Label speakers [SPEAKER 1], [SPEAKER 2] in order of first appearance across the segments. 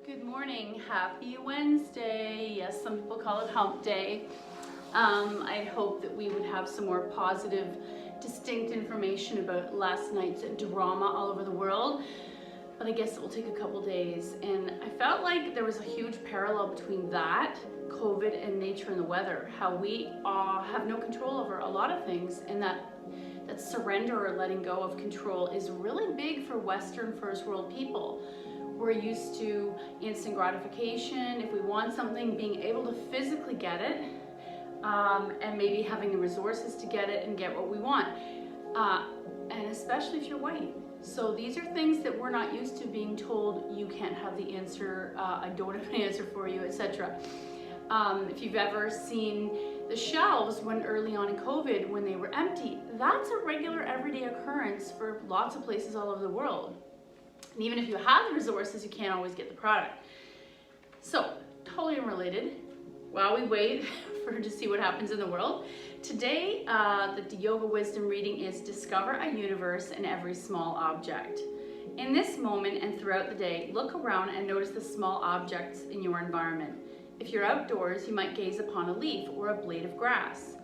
[SPEAKER 1] Good morning, happy Wednesday. Yes, some people call it hump day. I hope that we would have some more positive, distinct information about last night's drama all over the world, but I guess it will take a couple days. And I felt like there was a huge parallel between that, COVID, and nature and the weather, how we have no control over a lot of things, and that surrender or letting go of control is really big for Western first world people. We're used to instant gratification. If we want something, being able to physically get it, and maybe having the resources to get it and get what we want, and especially if you're white. So these are things that we're not used to, being told you can't have the answer, I don't have an answer for you, etc. If you've ever seen the shelves when early on in COVID, when they were empty, that's a regular everyday occurrence for lots of places all over the world. And even if you have the resources, you can't always get the product. So, totally unrelated, while we wait to see what happens in the world, today the yoga wisdom reading is discover a universe in every small object. In this moment and throughout the day, look around and notice the small objects in your environment. If you're outdoors, you might gaze upon a leaf or a blade of grass.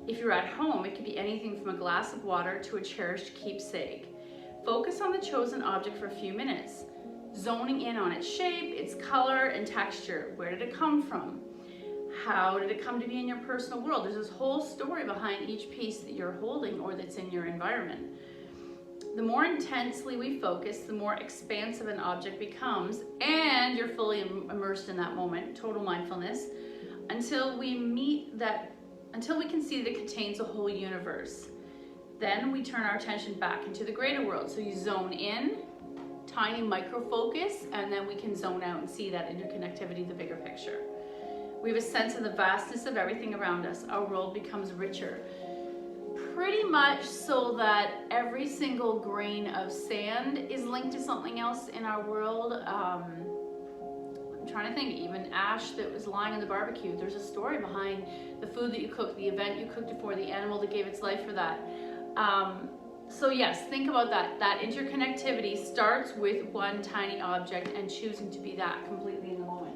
[SPEAKER 1] If you're at home, it could be anything from a glass of water to a cherished keepsake. Focus on the chosen object for a few minutes, zoning in on its shape, its color, and texture. Where did it come from? How did it come to be in your personal world? There's this whole story behind each piece that you're holding or that's in your environment. The more intensely we focus, the more expansive an object becomes, and you're fully immersed in that moment, total mindfulness, until we can see that it contains a whole universe. Then we turn our attention back into the greater world. So you zone in, tiny micro focus, and then we can zone out and see that interconnectivity, the bigger picture. We have a sense of the vastness of everything around us. Our world becomes richer. Pretty much so that every single grain of sand is linked to something else in our world. I'm trying to think, even ash that was lying on the barbecue, there's a story behind the food that you cooked, the event you cooked it for, the animal that gave its life for that. So yes, think about that. That interconnectivity starts with one tiny object and choosing to be that completely in the moment.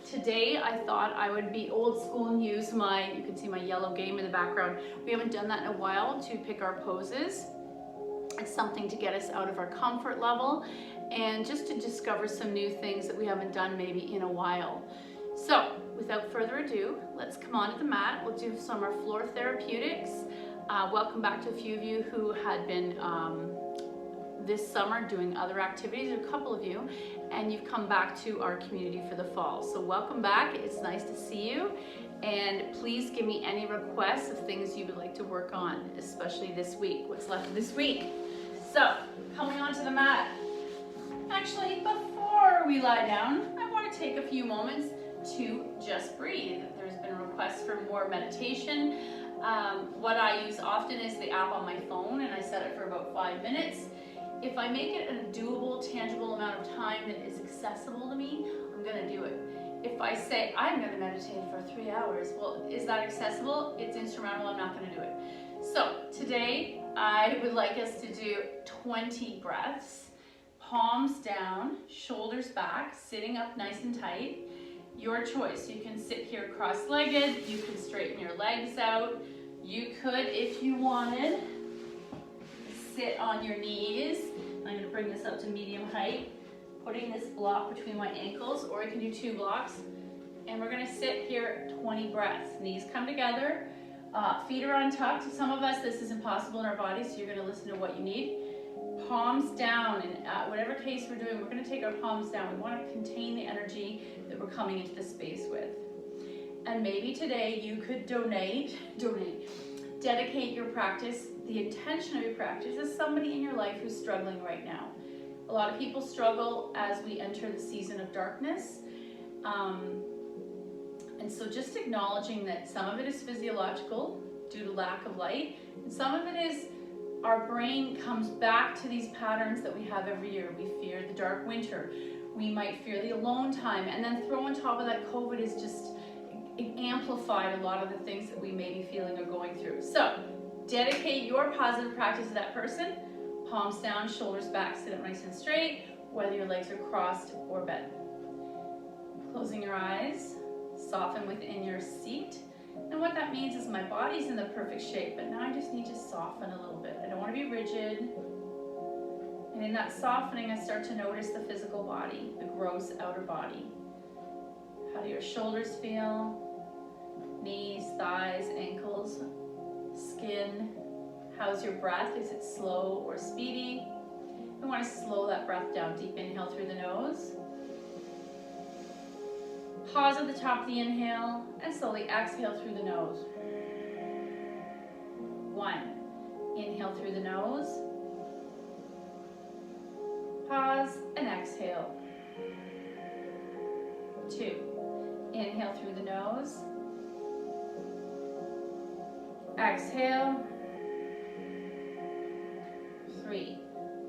[SPEAKER 1] Today, I thought I would be old school and use you can see my yellow game in the background. We haven't done that in a while, to pick our poses. It's something to get us out of our comfort level and just to discover some new things that we haven't done maybe in a while. So without further ado, let's come onto the mat. We'll do some of our floor therapeutics. Welcome back to a few of you who had been this summer doing other activities, a couple of you, and you've come back to our community for the fall. So welcome back, it's nice to see you, and please give me any requests of things you would like to work on, especially this week, what's left of this week. So, coming onto the mat. Actually, before we lie down, I want to take a few moments to just breathe. There's been requests for more meditation. What I use often is the app on my phone, and I set it for about 5 minutes. If I make it a doable, tangible amount of time that is accessible to me, I'm going to do it. If I say I'm going to meditate for 3 hours, well, is that accessible? It's instrumental, I'm not going to do it. So today I would like us to do 20 breaths, palms down, shoulders back, sitting up nice and tight. Your choice. You can sit here cross-legged, you can straighten your legs out. You could, if you wanted, sit on your knees. I'm going to bring this up to medium height, putting this block between my ankles, or you can do 2 blocks. And we're going to sit here 20 breaths. Knees come together, feet are untucked. Some of us, this is impossible in our bodies, so you're going to listen to what you need. Palms down, and whatever case we're doing, we're going to take our palms down. We want to contain the energy that we're coming into the space with. And maybe today you could dedicate your practice, the intention of your practice, as somebody in your life who's struggling right now. A lot of people struggle as we enter the season of darkness. And so just acknowledging that some of it is physiological due to lack of light, and some of it is our brain comes back to these patterns that we have every year. We fear the dark winter. We might fear the alone time. And then throw on top of that, COVID is just amplified a lot of the things that we may be feeling or going through. So dedicate your positive practice to that person. Palms down, shoulders back, sit up nice and straight, whether your legs are crossed or bent. Closing your eyes, soften within your seat. And what that means is my body's in the perfect shape, but now I just need to soften a little bit. I don't want to be rigid. And in that softening, I start to notice the physical body, the gross outer body. How do your shoulders feel? Knees, thighs, ankles, skin. How's your breath? Is it slow or speedy? We want to slow that breath down. Deep inhale through the nose. Pause at the top of the inhale and slowly exhale through the nose. 1. Inhale through the nose. Pause and exhale. 2. Inhale through the nose. Exhale. 3.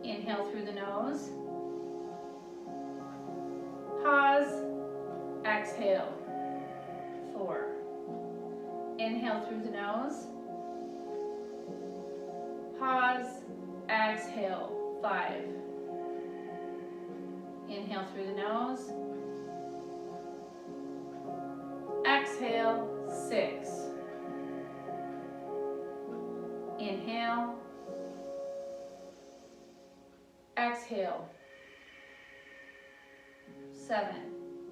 [SPEAKER 1] Inhale through the nose. Pause. Exhale. 4. Inhale through the nose. Pause. Exhale. 5. Inhale through the nose. Exhale. 6. Inhale. Exhale. 7.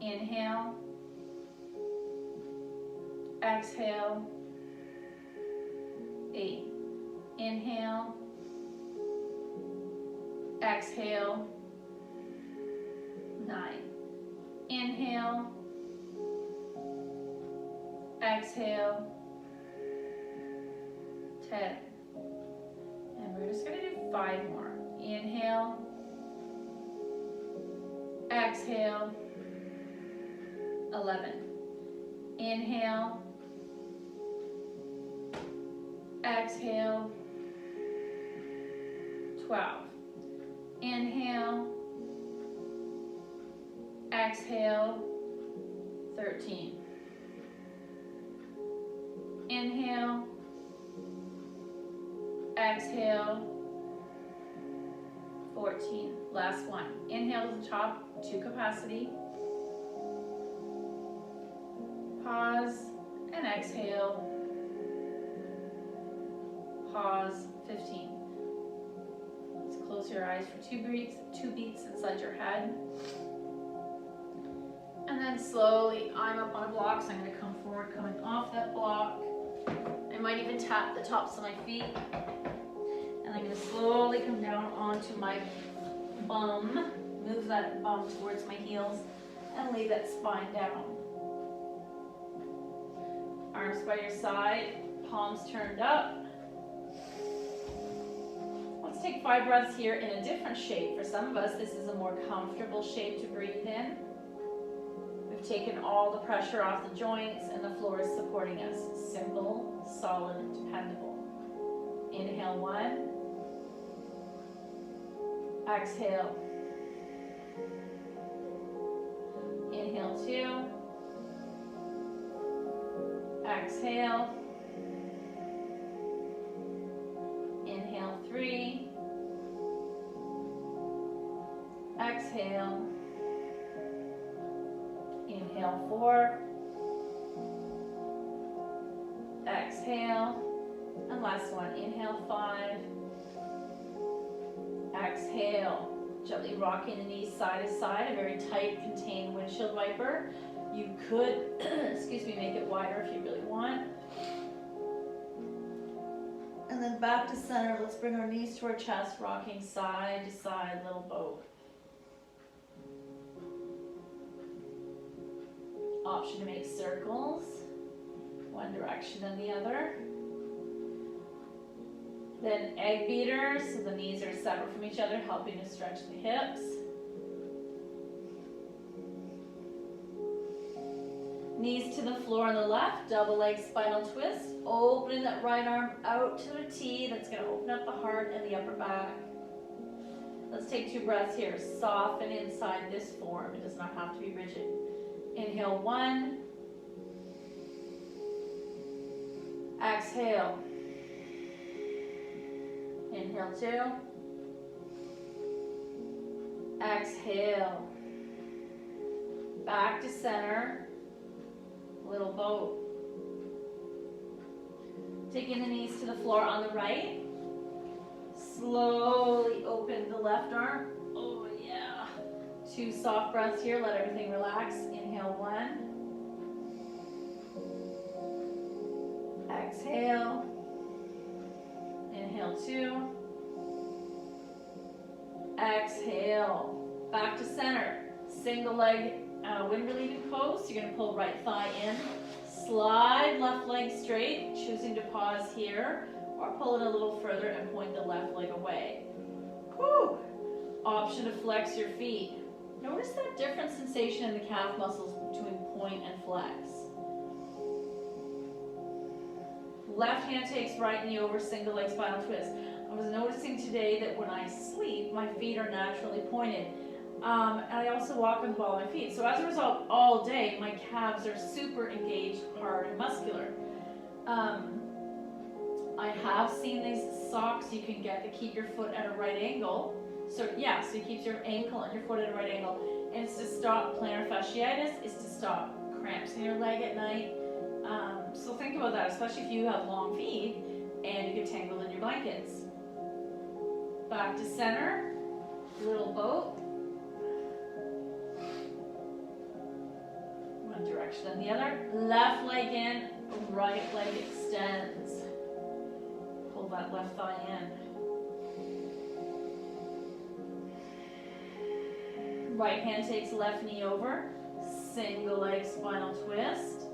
[SPEAKER 1] Inhale. Exhale. 8. Inhale. Exhale. 9. Inhale. Exhale. 10. And we're just going to do 5 more. Inhale. Exhale. 11. Inhale. Exhale. 12. Inhale. Exhale. 13. Inhale. Exhale. 14. Last one. Inhale to the top to capacity. Pause and exhale. Pause. 15. Let's close your eyes for 2 beats inside your head. And then slowly, I'm up on a block, so I'm going to come forward, coming off that block. I might even tap the tops of my feet. And I'm going to slowly come down onto my bum. Move that bum towards my heels and lay that spine down. Arms by your side, palms turned up. Let's take 5 breaths here in a different shape. For some of us, this is a more comfortable shape to breathe in. We've taken all the pressure off the joints and the floor is supporting us. Simple, solid, dependable. Inhale 1. Exhale. Inhale 2. Exhale. Inhale 3. Exhale. Inhale 4. Exhale. And last one. Inhale 5. Exhale. Gently rocking the knees side to side, a very tight, contained windshield wiper. You could, excuse me, make it wider if you really want. And then back to center. Let's bring our knees to our chest, rocking side to side, little boat. Option to make circles, one direction and the other. Then egg beaters, so the knees are separate from each other, helping to stretch the hips. Knees to the floor on the left, double leg spinal twist. Opening that right arm out to a T. That's going to open up the heart and the upper back. Let's take 2 breaths here. Soften inside this form. It does not have to be rigid. Inhale 1. Exhale. Inhale 2. Exhale.
[SPEAKER 2] Back to center, little boat. Taking the knees to the floor on the right. Slowly open the left arm. Oh yeah. 2 soft breaths here, let everything relax. Inhale 1. Exhale. Inhale 2. Exhale. Back to center. Single leg wind relieving pose. You're going to pull right thigh in. Slide left leg straight, choosing to pause here, or pull it a little further and point the left leg away. Whew. Option to flex your feet. Notice that different sensation in the calf muscles between point and flex. Left hand takes right knee over, single leg spinal twist. I was noticing today that when I sleep, my feet are naturally pointed. And I also walk on the ball of my feet. So as a result, all day, my calves are super engaged, hard, and muscular. I have seen these socks you can get to keep your foot at a right angle. So yeah, so it keeps your ankle and your foot at a right angle. And it's to stop plantar fasciitis, it's to stop cramps in your leg at night. So think about that, especially if you have long feet and you get tangled in your blankets. Back to center, little boat. One direction and the other. Left leg in, right leg extends. Pull that left thigh in. Right hand takes left knee over. Single leg spinal twist.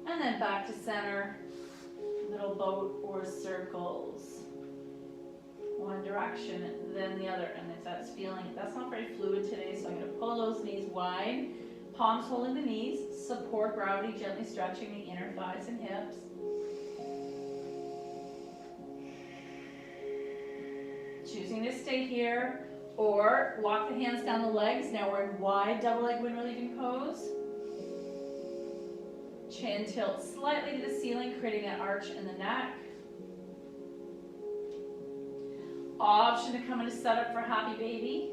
[SPEAKER 2] And then back to center, little boat or circles. One direction, then the other. And if that's not very fluid today, so I'm going to pull those knees wide. Palms holding the knees, support gravity, gently stretching the inner thighs and hips. Choosing to stay here, or walk the hands down the legs. Now we're in wide double leg wind relieving pose. Chin tilt slightly to the ceiling, creating an arch in the neck. Option to come into setup for happy baby.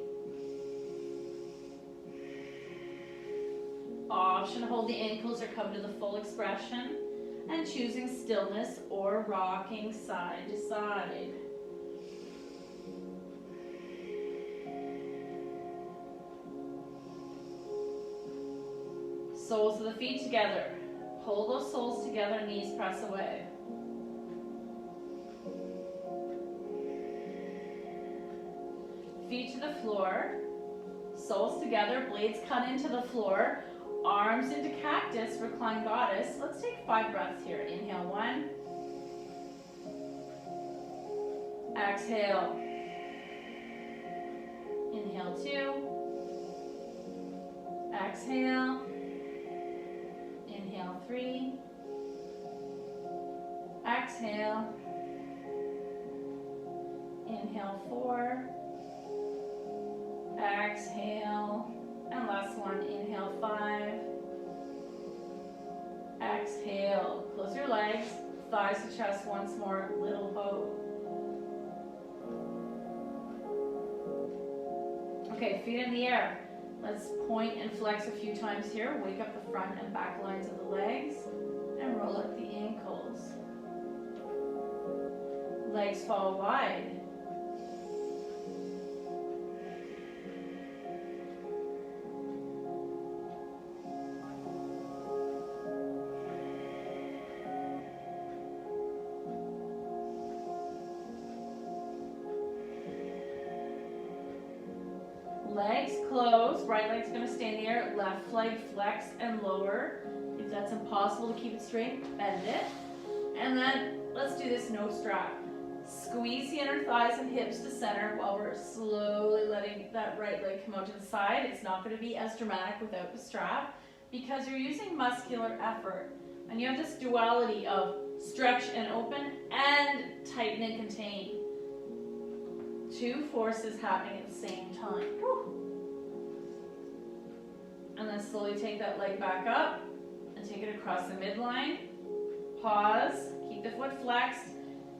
[SPEAKER 2] Option to hold the ankles or come to the full expression. And choosing stillness or rocking side to side. Soles of the feet together. Pull those soles together, knees press away. Feet to the floor, soles together, blades cut into the floor, arms into cactus, recline goddess. Let's take 5 breaths here. Inhale 1. Exhale. Inhale 2. Exhale. Inhale 3. Exhale. Inhale 4. Exhale. And last one, inhale 5. Exhale. Close your legs, thighs to chest once more, little boat. Okay, feet in the air. Let's point and flex a few times here. Wake up the front and back lines of the legs and roll up the ankles. Legs fall wide. Legs close, right leg's going to stay in the air, left leg flex and lower. If that's impossible to keep it straight, bend it. And then let's do this no strap. Squeeze the inner thighs and hips to center while we're slowly letting that right leg come out to the side. It's not going to be as dramatic without the strap because you're using muscular effort. And you have this duality of stretch and open and tighten and contain. 2 forces happening at the same time. Whew. And then slowly take that leg back up and take it across the midline. Pause, keep the foot flexed,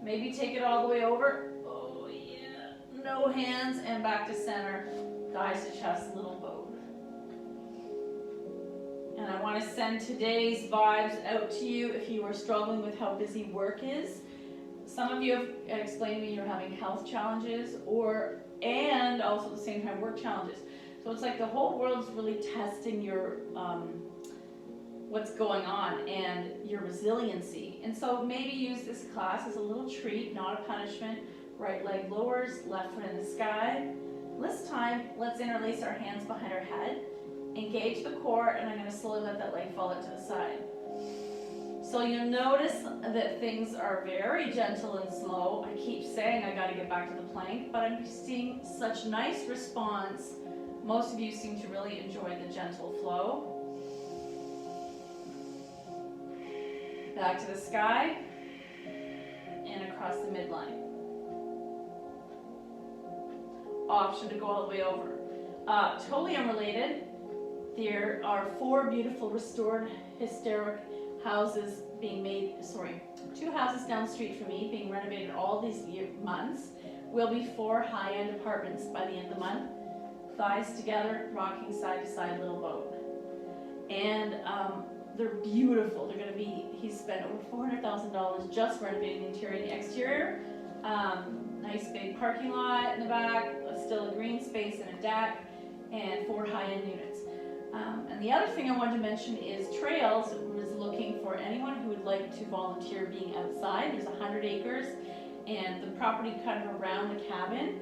[SPEAKER 2] maybe take it all the way over. Oh yeah, no hands, and back to center. Thighs to chest, little boat. And I want to send today's vibes out to you if you are struggling with how busy work is. Some of you have explained to me you're having health challenges and also at the same time work challenges. So it's like the whole world's really testing your what's going on and your resiliency. And so maybe use this class as a little treat, not a punishment. Right leg lowers, left foot in the sky. This time, let's interlace our hands behind our head, engage the core, and I'm going to slowly let that leg fall out to the side. So you'll notice that things are very gentle and slow. I keep saying I got to get back to the plank, but I'm seeing such nice response. Most of you seem to really enjoy the gentle flow. Back to the sky and across the midline. Option to go all the way over. Totally unrelated, there are 4 beautiful restored historic houses being made, 2 houses down the street from me being renovated all these months. Will be 4 high-end apartments by the end of the month. Thighs together, rocking side to side, little boat. And they're beautiful. They're going to be, he's spent over $400,000 just renovating the interior and the exterior. Nice big parking lot in the back, still a green space and a deck, and 4 high-end units. And the other thing I wanted to mention is Trails was looking for anyone who would like to volunteer being outside. There's 100 acres and the property kind of around the cabin.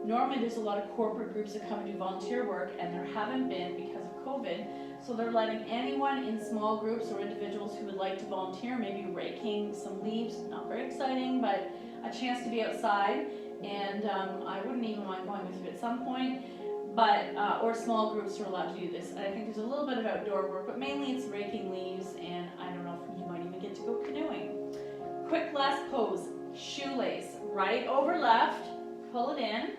[SPEAKER 2] Normally there's a lot of corporate groups that come and do volunteer work, and there haven't been because of COVID. So they're letting anyone in small groups or individuals who would like to volunteer, maybe raking some leaves, not very exciting, but a chance to be outside. And I wouldn't even mind going with you at some point. But, or small groups are allowed to do this. I think there's a little bit of outdoor work, but mainly it's raking leaves, and I don't know if you might even get to go canoeing. Quick last pose, shoelace, right over left, pull it in.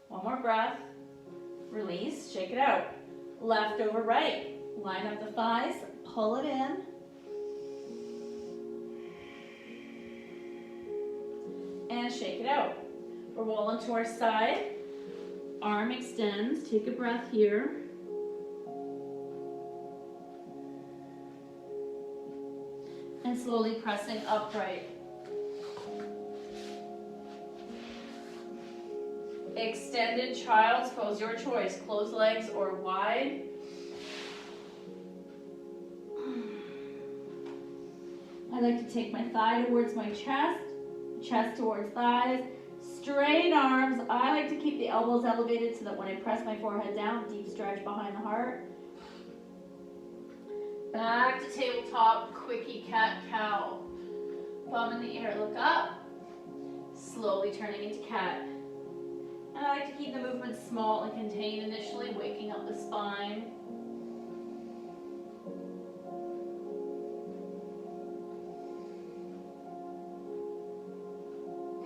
[SPEAKER 2] One more breath, release, shake it out. Left over right, line up the thighs, pull it in. And shake it out. We're rolling to our side. Arm extends. Take a breath here. And slowly pressing upright. Extended child's pose, your choice. Closed legs or wide. I like to take my thigh towards my chest. Chest towards thighs, straight arms. I like to keep the elbows elevated so that when I press my forehead down, deep stretch behind the heart. Back to tabletop, quickie cat-cow. Bum in the air, look up. Slowly turning into cat. And I like to keep the movement small and contained initially, waking up the spine.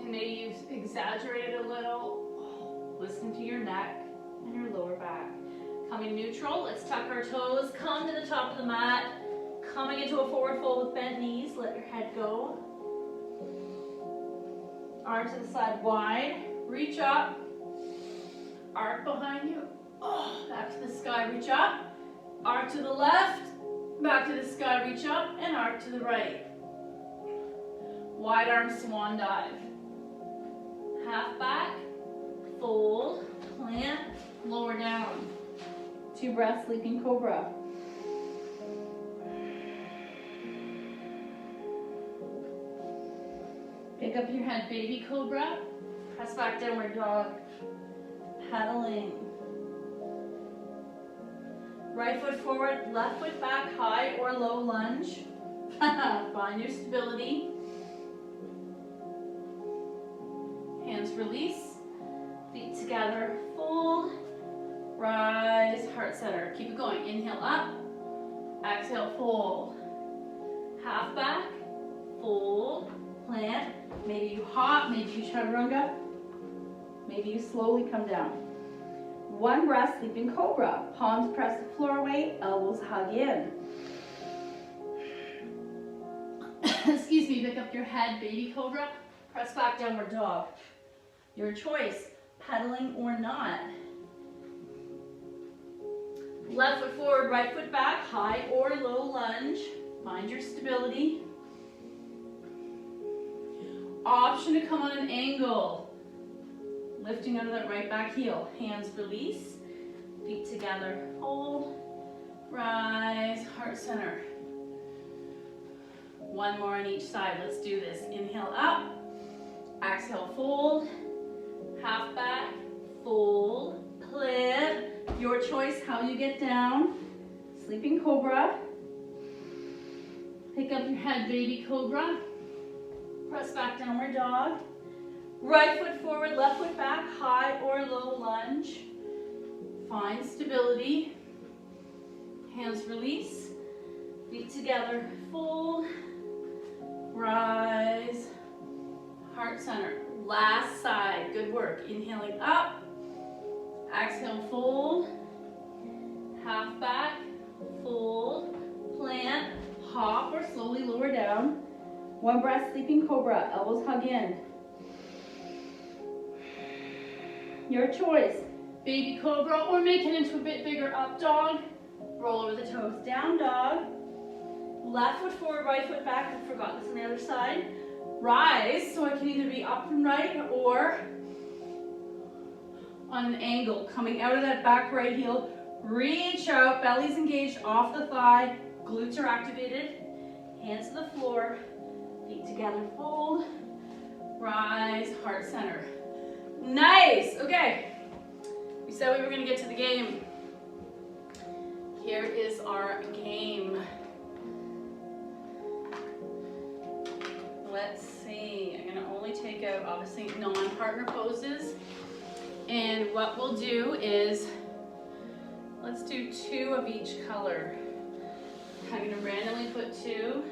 [SPEAKER 2] Maybe you exaggerate it a little. Listen to your neck and your lower back. Coming neutral, let's tuck our toes, come to the top of the mat. Coming into a forward fold with bent knees, let your head go. Arms to the side wide, reach up. Arc behind you, back to the sky, reach up. Arc to the left, back to the sky, reach up, and arc to the right. Wide arm swan dive. Half back, fold, plant, lower down. 2 breaths, sleeping cobra. Pick up your head, baby cobra. Press back, downward dog. Paddling. Right foot forward, left foot back, high or low lunge. Find your stability. Hands release, feet together, fold, rise, heart center. Keep it going. Inhale up, exhale, fold. Half back, fold, plant. Maybe you hop, maybe you chaturanga, maybe you slowly come down.
[SPEAKER 1] One breath, sleeping cobra. Palms press the floor away, elbows hug in. Excuse me, pick up your head, baby cobra. Press back, downward dog. Your choice, pedaling or not. Left foot forward, right foot back, high or low lunge. Find your stability. Option to come on an angle. Lifting out of that right back heel. Hands release, feet together. Hold, rise, heart center. One more on each side. Let's do this. Inhale up, exhale, fold, half back, fold, plant. Your choice how you get down. Sleeping cobra. Pick up your head, baby cobra. Press back, downward dog. Right foot forward, left foot back, high or low lunge. Find stability. Hands release. Feet together. Fold. Rise. Heart center. Last side. Good work. Inhaling up. Exhale, fold. Half back. Fold. Plant. Hop or slowly lower down. One breath, sleeping cobra. Elbows hug in. Your choice. Baby cobra or make it into a bit bigger up dog. Roll over the toes. Down dog. Left foot forward, right foot back. I forgot this on the other side. Rise, so I can either be up and right or on an angle. Coming out of that back right heel. Reach out, belly's engaged off the thigh. Glutes are activated. Hands to the floor. Feet together, fold. Rise, heart center. Nice, okay. We said we were gonna get to the game. Here is our game. Let's see, I'm gonna only take out obviously non-partner poses. And what we'll do is, let's do 2 of each color. I'm gonna randomly put 2,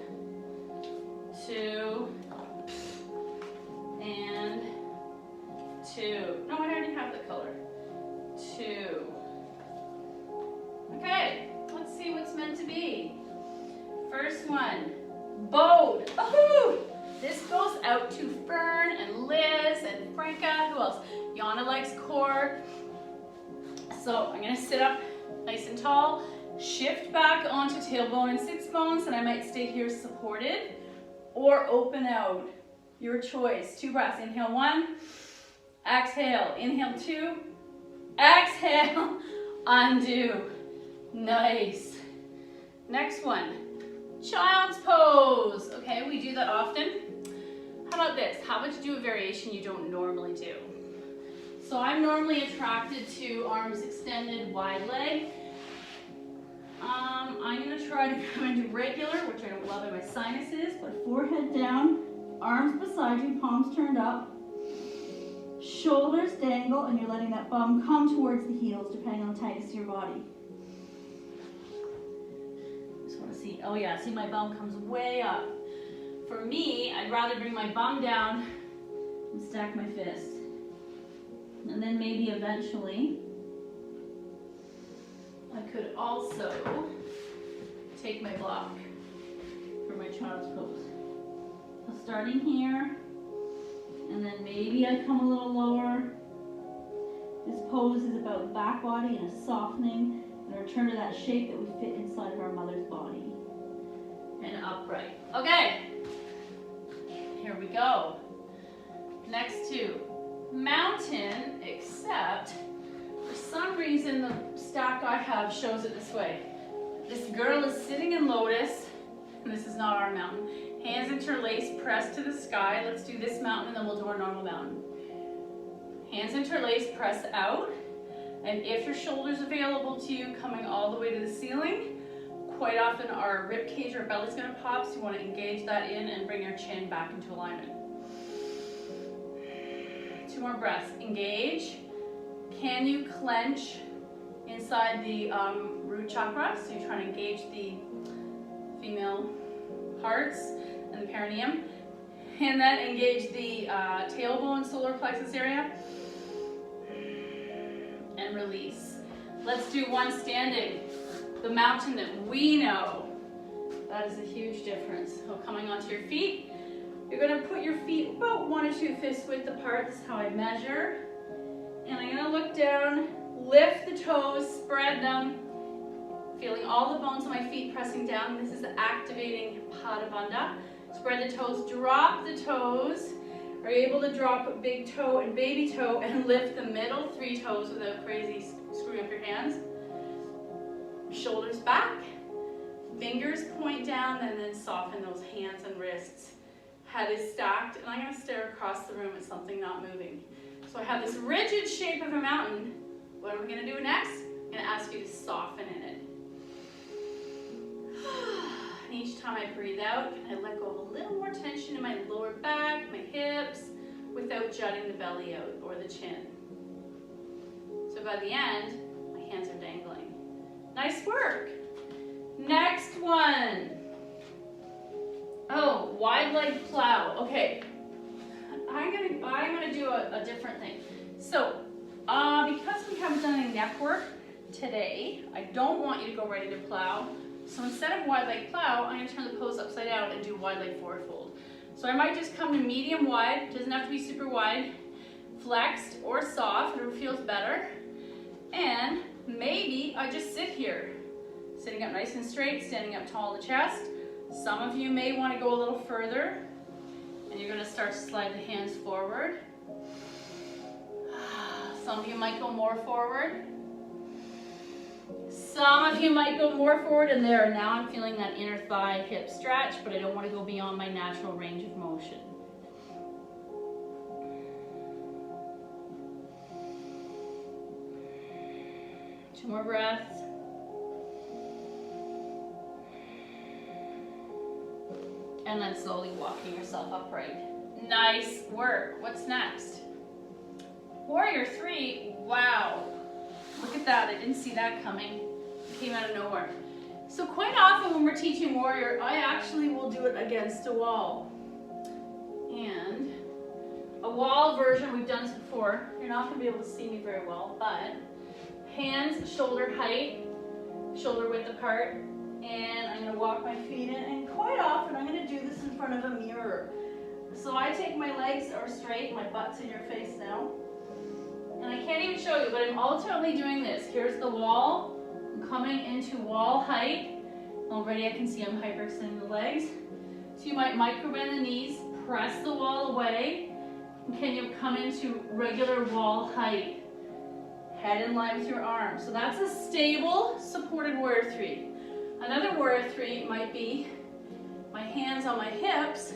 [SPEAKER 1] 2, and 2. No, I already have the color. 2. Okay, let's see what's meant to be. First one, bowed. Woohoo! This goes out to Fern and Liz and Franca. Who else? Yana likes core. So I'm gonna sit up nice and tall, shift back onto tailbone and sits bones, and I might stay here supported or open out. Your choice. 2 breaths. Inhale 1, exhale. Inhale 2, exhale, undo. Nice. Next one, child's pose. Okay, we do that often. How about this? How about you do a variation you don't normally do? So I'm normally attracted to arms extended, wide leg. I'm gonna try to go into regular, which I don't love in my sinuses, but forehead down, arms beside you, palms turned up, shoulders dangle, and you're letting that bum come towards the heels, depending on the tightness of your body. Just wanna see, oh yeah, see my bum comes way up. For me, I'd rather bring my bum down and stack my fist. And then maybe eventually, I could also take my block for my child's pose. So starting here, and then maybe I come a little lower. This pose is about back body and a softening and a return to that shape that we fit inside of our mother's body. And upright. Okay, here we go. Next 2, mountain, except for some reason the stack I have shows it this way. This girl is sitting in lotus, and this is not our mountain. Hands interlaced, press to the sky. Let's do this mountain and then we'll do our normal mountain. Hands interlaced, press out. And if your shoulder's available to you, coming all the way to the ceiling, quite often our rib cage or belly's gonna pop, so you wanna engage that in and bring your chin back into alignment. 2 more breaths, engage. Can you clench inside the root chakra? So you're trying to engage the female parts and the perineum. And then engage the tailbone, solar plexus area. And and release. Let's do one standing. The mountain that we know. That is a huge difference. So coming onto your feet, you're gonna put your feet about 1 or 2 fist width apart. This is how I measure. And I'm gonna look down, lift the toes, spread them, feeling all the bones of my feet pressing down. This is activating Pada Bandha. Spread the toes, drop the toes. Are you able to drop big toe and baby toe and lift the middle 3 toes without crazy screwing up your hands? Shoulders back, fingers point down, and then soften those hands and wrists. Head is stacked, and I'm going to stare across the room at something not moving. So I have this rigid shape of a mountain. What are we going to do next? I'm going to ask you to soften in it. And each time I breathe out, I let go of a little more tension in my lower back, my hips, without jutting the belly out or the chin. So by the end, my hands are dangling. Nice work. Next one. Oh, wide leg plow. Okay. I'm gonna do a different thing. So, because we haven't done any neck work today, I don't want you to go ready to plow. So instead of wide leg plow, I'm gonna turn the pose upside down and do wide leg forward fold. So I might just come to medium wide. Doesn't have to be super wide. Flexed or soft, whatever feels better. And maybe I just sit here. Sitting up nice and straight, standing up tall in the chest. Some of you may want to go a little further. And you're going to start to slide the hands forward. Some of you might go more forward. Some of you might go more forward and there. Now I'm feeling that inner thigh hip stretch, but I don't want to go beyond my natural range of motion. Two more breaths. And then slowly walking yourself upright. Nice work. What's next? Warrior 3. Wow. Look at that. I didn't see that coming. It came out of nowhere. So quite often when we're teaching warrior, I actually will do it against a wall. And a wall version, we've done this before. You're not going to be able to see me very well, but hands shoulder height, shoulder width apart. And I'm going to walk my feet in, and quite often I'm going to do this in front of a mirror. So I take my legs are straight, my butt's in your face now. And I can't even show you, but I'm ultimately doing this. Here's the wall. I'm coming into wall height. Already I can see I'm hyperextending the legs. So you might micro bend the knees, press the wall away. And can you come into regular wall height? Head in line with your arms. So that's a stable, supported warrior 3. Another warrior 3 might be my hands on my hips.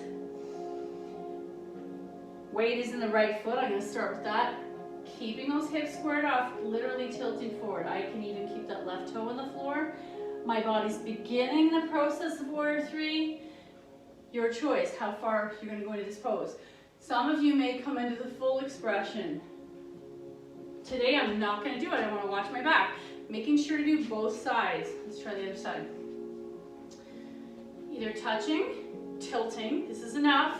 [SPEAKER 1] Weight is in the right foot. I'm going to start with that. Keeping those hips squared off, literally tilting forward. I can even keep that left toe on the floor. My body's beginning the process of warrior 3. Your choice, how far you're going to go into this pose. Some of you may come into the full expression. Today I'm not going to do it. I want to watch my back. Making sure to do both sides. Let's try the other side. Either touching, tilting, this is enough,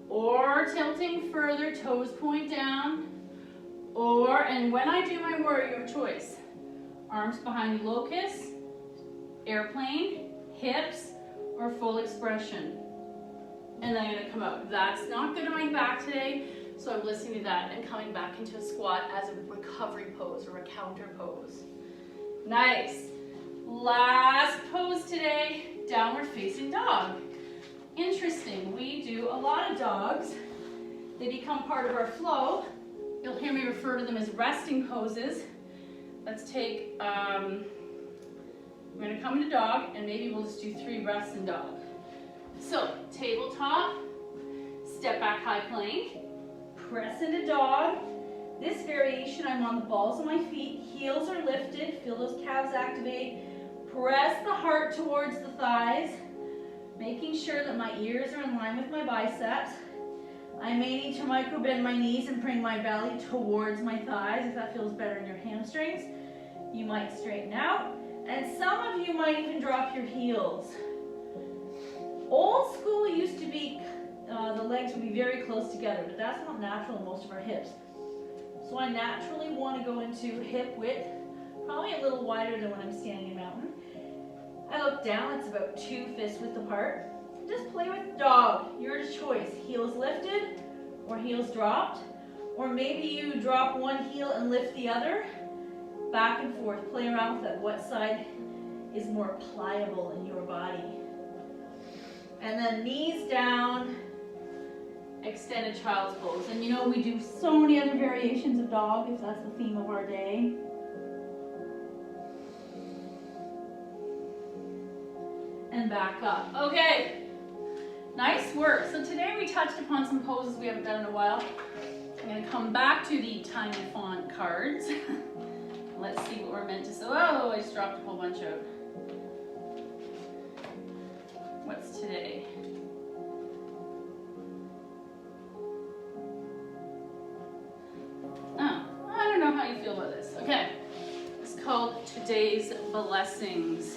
[SPEAKER 1] or tilting further, toes point down, or, and when I do my warrior choice, arms behind the locust, airplane, hips, or full expression. And then I'm going to come out. That's not good on my back today, so I'm listening to that and coming back into a squat as a recovery pose or a counter pose. Nice. Last pose today, downward facing dog. Interesting, we do a lot of dogs. They become part of our flow. You'll hear me refer to them as resting poses. Let's take, I'm gonna come into dog and maybe we'll just do 3 rests in dog. So, tabletop, step back high plank, press into dog. This variation, I'm on the balls of my feet, heels are lifted, feel those calves activate. Press the heart towards the thighs, making sure that my ears are in line with my biceps. I may need to micro bend my knees and bring my belly towards my thighs. If that feels better in your hamstrings, you might straighten out. And some of you might even drop your heels. Old school used to be, the legs would be very close together, but that's not natural in most of our hips. So
[SPEAKER 2] So I naturally want to go into hip width, probably a little wider than when I'm standing in mountain. I look down, it's about 2 fist width apart. Just play with dog, your choice. Heels lifted or heels dropped. Or maybe you drop one heel and lift the other. Back and forth, play around with it. What side is more pliable in your body? And then knees down, extended child's pose. And you know, we do so many other variations of dog if that's the theme of our day. And back up. Okay, nice work. So today we touched upon some poses we haven't done in a while. I'm going to come back to the tiny font cards. Let's see what we're meant to say. Oh, I just dropped a whole bunch of. What's today? Oh, I don't know how you feel about this. Okay, it's called Today's Blessings.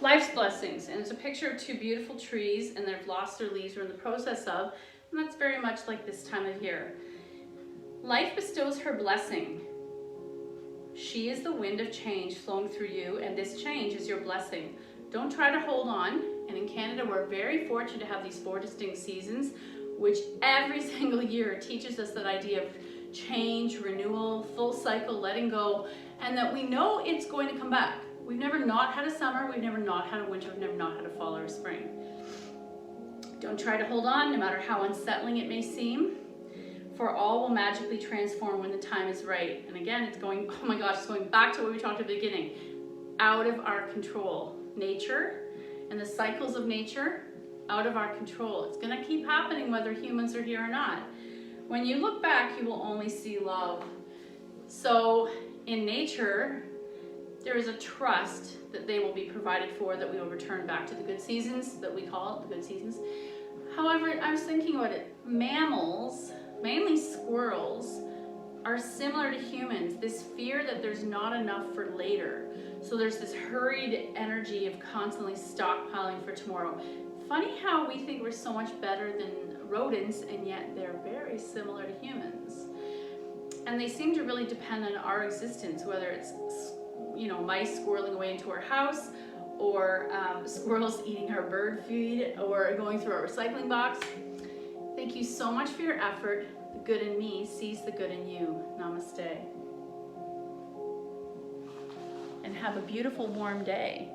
[SPEAKER 2] Life's Blessings, and it's a picture of 2 beautiful trees, and they've lost their leaves or in the process of, and that's very much like this time of year. Life bestows her blessing. She is the wind of change flowing through you, and this change is your blessing. Don't try to hold on, and in Canada we're very fortunate to have these 4 distinct seasons, which every single year teaches us that idea of change, renewal, full cycle, letting go, and that we know it's going to come back. We've never not had a summer, we've never not had a winter, we've never not had a fall or a spring. Don't try to hold on, no matter how unsettling it may seem, for all will magically transform when the time is right. And again, it's going, oh my gosh, it's going back to what we talked at the beginning. Out of our control. Nature and the cycles of nature, out of our control. It's gonna keep happening whether humans are here or not. When you look back, you will only see love. So in nature, there is a trust that they will be provided for, that we will return back to the good seasons, that we call it the good seasons. However, I was thinking about it, mammals, mainly squirrels, are similar to humans, this fear that there's not enough for later. So there's this hurried energy of constantly stockpiling for tomorrow. Funny how we think we're so much better than rodents, and yet they're very similar to humans. And they seem to really depend on our existence, whether it's, you know, mice squirreling away into our house, or squirrels eating our bird feed, or going through our recycling box. Thank you so much for your effort. The good in me sees the good in you. Namaste. And have a beautiful warm day.